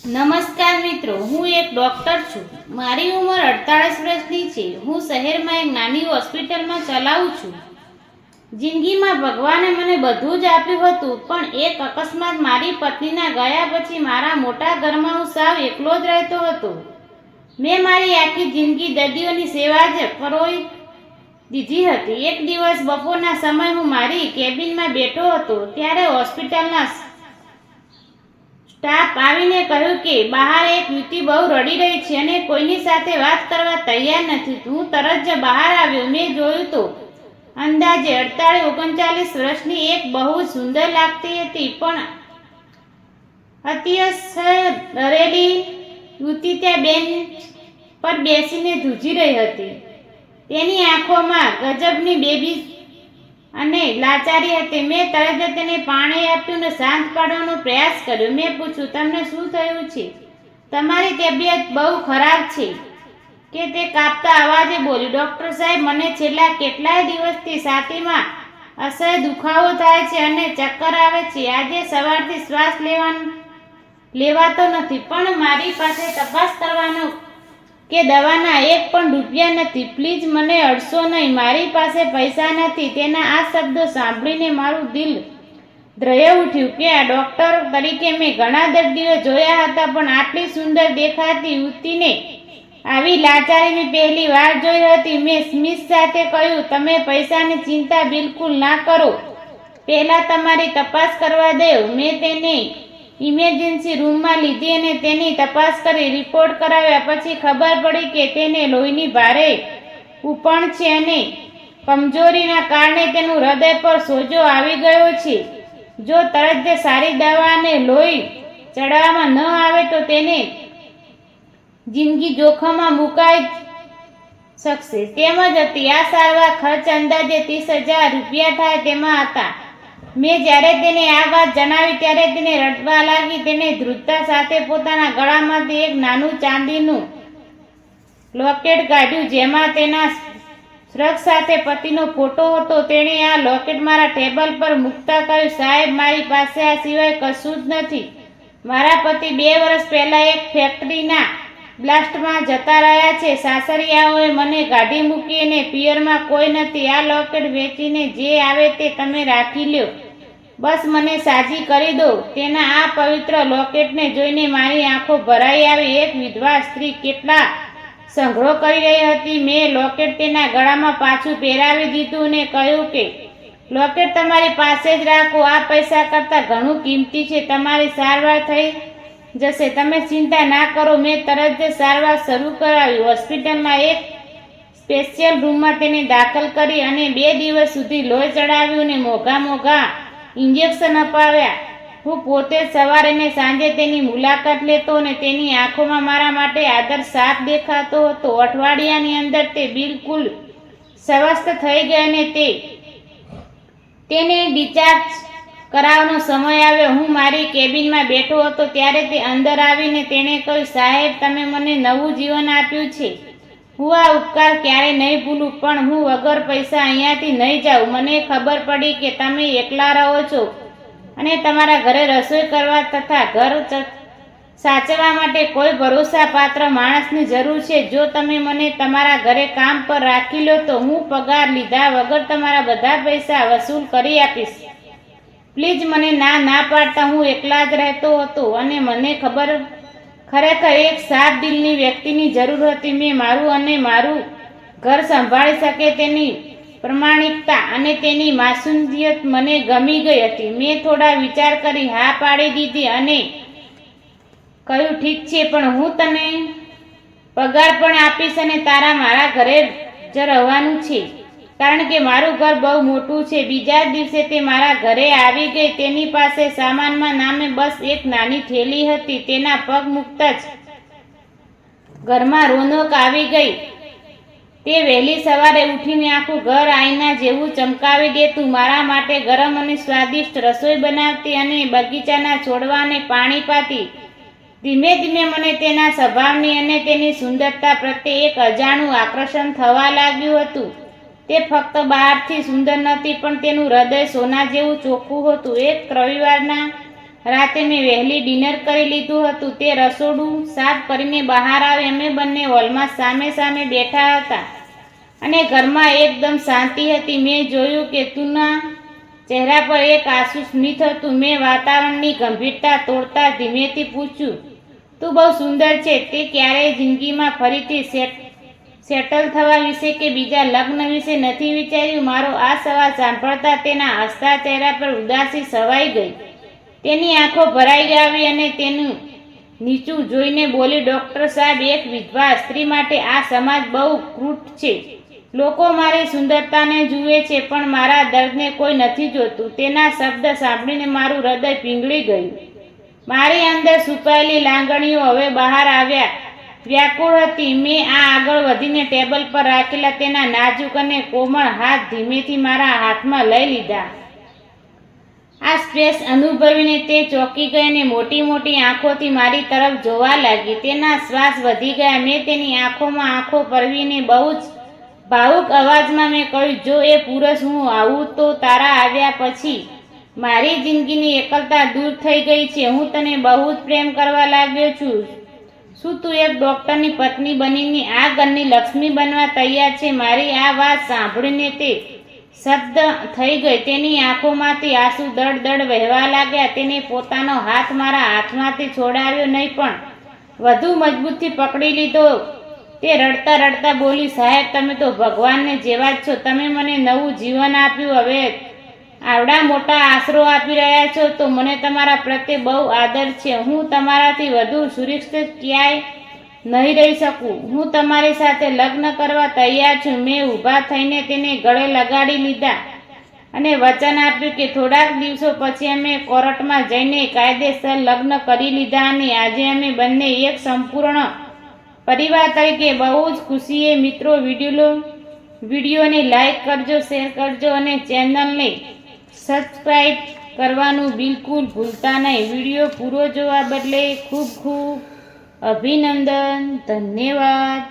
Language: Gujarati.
નમસ્કાર મિત્રો, હું એક ડૉક્ટર છું. મારી ઉંમર 48 વર્ષની છે. હું શહેરમાં એક નાની હોસ્પિટલમાં ચલાવું છું. જિંદગીમાં ભગવાને મને બધું જ આપ્યું હતું, પણ એક અકસ્માત મારી પત્નીના ગયા પછી મારા મોટા ઘરમાં હું સાવ એકલો જ રહેતો હતો. મેં મારી આખી જિંદગી દર્દીઓની સેવા જ પરોવી દીધી હતી. એક દિવસ બપોરના સમયે હું મારી કેબિનમાં બેઠો હતો, ત્યારે હોસ્પિટલના સ્ટાફ આવીને કહ્યું કે બહાર એક યુવતી બહુ રડી રહી છે અને કોઈની સાથે વાત કરવા તૈયાર નથી. હું તરત જ બહાર આવ્યો. મેં જોયું તો અંદાજે 38-39 વર્ષની એક બહુ સુંદર લાગતી હતી પણ અત્યંત ડરેલી યુવતી ત્યાં બેન્ચ પર બેસીને ધ્રુજી રહી હતી. તેની આંખોમાં ગજબની બેબી અને લાચારી હતી. મેં તરત જ તેને પાણી આપ્યું અને શાંત પાડવાનો પ્રયાસ કર્યો. મેં પૂછ્યું, તમને શું થયું છે? તમારી તબિયત બહુ ખરાબ છે કે? તે કાપતા અવાજે બોલી, ડૉક્ટર સાહેબ, મને છેલ્લા કેટલાય દિવસથી છાતીમાં અસહ્ય દુખાવો થાય છે અને ચક્કર આવે છે. આજે સવારથી શ્વાસ લેવાતો નથી, પણ મારી પાસે તપાસ કરવાનો કે દવાના એક પણ રૂપિયા નથી. પ્લીઝ મને અડશો નહીં, મારી પાસે પૈસા નથી. તેના આ શબ્દો સાંભળીને મારું દિલ દ્રહી ઉઠ્યું કે આ ડૉક્ટર તરીકે મેં ઘણા દર્દીઓ જોયા હતા, પણ આટલી સુંદર દેખાતી યુવતીને આવી લાચારી મેં પહેલી વાર જોઈ હતી. મેં સ્મિત સાથે કહ્યું, તમે પૈસાની ચિંતા બિલકુલ ના કરો, પહેલાં તમારી તપાસ કરવા દો. મેં તેને ઇમરજન્સી રૂમમાં લીધી અને તેની તપાસ કરી. રિપોર્ટ કરાવ્યા પછી ખબર પડી કે તેને લોહીની ભારે ઉપણ છે અને કમજોરીના કારણે તેનું હૃદય પર સોજો આવી ગયો છે. જો તરત જ સારી દવા અને લોહી ચડાવવામાં ન આવે તો તેને જિંદગી જોખમમાં મુકાઈ શકશે. તેમજ હતી આ સારવાર ખર્ચ અંદાજે 30,000 રૂપિયા થાય તેમાં હતા. મેં જ્યારે તેને આ વાત જણાવી ત્યારે તેને રડવા લાગી. તેને ધ્રુજતા સાથે પોતાના ગળામાંથી એક નાનું ચાંદીનું લોકેટ કાઢ્યું, જેમાં તેના સ્વર્ગ સાથે પતિનો ફોટો હતો. તેણે આ લોકેટ મારા ટેબલ પર મૂકતા કહ્યું, સાહેબ, મારી પાસે આ સિવાય કશું જ નથી. મારા પતિ 2 વર્ષ પહેલા એક ફેક્ટરીના બ્લાસ્ટમાં જતા રહ્યા છે. સાસરિયાઓએ મને કાઢી મૂકી અને પિયરમાં કોઈ નથી. આ લોકેટ વેચીને જે આવે તે તમે રાખી લ્યો, બસ મને સાજી કરી દો. તેના આ પવિત્ર લોકેટને જોઈને મારી આંખો ભરાઈ આવી. એક વિધવા સ્ત્રી કેટલા સંગ્રહ કરી રહી હતી. મેં લોકેટ તેના ગળામાં પાછું પહેરાવી દીધું અને કહ્યું કે લોકેટ તમારી પાસે જ રાખો, આ પૈસા કરતાં ઘણું કિંમતી છે. તમારી સારવાર થઈ જશે, તમે ચિંતા ના કરો. મેં તરત જ સારવાર શરૂ કરાવી. હોસ્પિટલમાં એક સ્પેશિયલ રૂમમાં તેને દાખલ કરી અને 2 દિવસ સુધી લોહી ચડાવ્યું અને મોંઘા ઇન્જેક્શન અપાવ્યા. હું પોતે સવારે અને સાંજે તેની મુલાકાત લેતો અને તેની આંખોમાં મારા માટે આદર સાફ દેખાતો હતો. અઠવાડિયાની અંદર તે બિલકુલ સ્વસ્થ થઈ ગઈ અને તેને ડિસ્ચાર્જ કરાવવાનો સમય આવ્યો. હું મારી કેબિનમાં બેઠો હતો ત્યારે તે અંદર આવીને તેણે કહ્યું, સાહેબ, તમે મને નવું જીવન આપ્યું છે. હું આ ઉપકાર ક્યારેય નહીં ભૂલું, પણ હું વગર પૈસા અહીંયાથી નહીં જાઉં. મને ખબર પડી કે તમે એકલા રહો છો અને તમારા ઘરે રસોઈ કરવા તથા ઘર સાચવવા માટે કોઈ ભરોસાપાત્ર માણસની જરૂર છે. જો તમે મને તમારા ઘરે કામ પર રાખી લો તો હું પગાર લીધા વગર તમારા બધા પૈસા વસૂલ કરી આપીશ. પ્લીઝ, મને ના પાડતા. હું એકલા જ રહેતો હતો અને મને ખરેખર એક સાફ દિલની વ્યક્તિની જરૂર હતી. મેં મારું ઘર સંભાળી શકે તેની પ્રમાણિકતા અને તેની માસૂમિયત મને ગમી ગઈ હતી. મેં થોડા વિચાર કરી હા પાડી દીધી અને કહ્યું, ઠીક છે, પણ હું તને પગાર પણ આપીશ અને તારા મારા ઘરે જ રહેવાનું છે, કારણ કે મારું ઘર બહુ મોટું છે. બીજા દિવસે તે મારા ઘરે આવી ગઈ. તેની પાસે સામાનમાં નામે બસ એક નાની થેલી હતી. તેના પગ મૂકતા જ ઘરમાં રોનક આવી ગઈ. તે વહેલી સવારે ઉઠીને આખું ઘર આઈના જેવું ચમકાવી દેતું. મારા માટે ગરમ અને સ્વાદિષ્ટ રસોઈ બનાવતી અને બગીચાના છોડવાને પાણી પાતી. ધીમે ધીમે મને તેના સ્વભાવની અને તેની સુંદરતા પ્રત્યે એક અજાણું આકર્ષણ થવા લાગ્યું હતું. તે ફક્ત બહારથી સુંદર નથી, પણ તેનું હૃદય સોના જેવું ચોખ્ખું હતું. એક રવિવારના રાતે મેં વહેલી ડિનર કરી લીધું હતું. તે રસોડું સાફ કરીને બહાર આવે. અમે બંને હોલમાં સામે સામે બેઠા હતા અને ઘરમાં એકદમ શાંતિ હતી. મેં જોયું કે તુના ચહેરા પર એક આંસુ સ્મિત હતું. મેં વાતાવરણની ગંભીરતા તોડતા ધીમેથી પૂછ્યું, તું બહુ સુંદર છે. તે ક્યારેય જિંદગીમાં ફરીથી સેટલ થવા વિશે કે બીજા લગ્ન વિશે નથી વિચાર્યું? મારો આ સવાલ સાંભળતા તેના હસતા ચહેરા પર ઉદાસી છવાઈ ગઈ. તેની આંખો ભરાઈ આવી અને તેનું નીચું જોઈને બોલી, ડૉક્ટર સાહેબ, એક વિધવા સ્ત્રી માટે આ સમાજ બહુ ક્રૂર છે. લોકો મારી સુંદરતાને જુએ છે પણ મારા દર્દને કોઈ નથી જોતું. તેના શબ્દ સાંભળીને મારું હૃદય પીંગળી ગયું. મારી અંદર છુપાયેલી લાગણીઓ હવે બહાર વ્યાકુળ હતી. મેં આગળ વધીને ટેબલ પર રાખેલા તેના નાજુક અને કોમળ હાથ ધીમેથી મારા હાથમાં લઈ લીધા. આ સ્પર્શ અનુભવીને તે ચોંકી ગઈ અને મોટી મોટી આંખોથી મારી તરફ જોવા લાગી. તેના શ્વાસ વધી ગયા. મેં તેની આંખોમાં આંખો પરવીને બહુ જ ભાવુક અવાજમાં મેં કહ્યું, જો એ પુરુષ હું આવું તો તારા આવ્યા પછી મારી જિંદગીની એકલતા દૂર થઈ ગઈ છે. હું તને બહુ જ પ્રેમ કરવા લાગ્યો છું. શું તું એક ડૉક્ટરની પત્ની બનીને આ ઘરની લક્ષ્મી બનવા તૈયાર છે? મારી આ વાત સાંભળીને તે શબ્દ થઈ ગઈ. તેની આંખોમાંથી આંસુ દળ વહેવા લાગ્યા. તેને પોતાનો હાથ મારા હાથમાંથી છોડાવ્યો નહીં પણ વધુ મજબૂતથી પકડી લીધો. તે રડતા રડતા બોલી, સાહેબ, તમે તો ભગવાનને જેવા જ છો. તમે મને નવું જીવન આપ્યું. હવે આવડા મોટા આશરો આપી રહ્યા છો તો મને તમારા પ્રત્યે બહુ આદર છે. હું તમારાથી વધુ સુરક્ષિત ક્યાંય નહીં રહી શકું. હું તમારી સાથે લગ્ન કરવા તૈયાર છું. મેં ઊભા થઈને તેને ગળે લગાડી લીધા અને વચન આપ્યું કે થોડાક દિવસો પછી અમે કોર્ટમાં જઈને કાયદેસર લગ્ન કરી લીધા અને આજે અમે બંને એક સંપૂર્ણ પરિવાર તરીકે બહુ જ ખુશીએ. મિત્રો, વિડીયોને લાઈક કરજો, શેર કરજો અને ચેનલને સબસ્ક્રાઈબ કરવાનું બિલકુલ ભૂલતા નહીં. વિડીયો પૂરો જોવા બદલે ખૂબ ખૂબ અભિનંદન. ધન્યવાદ.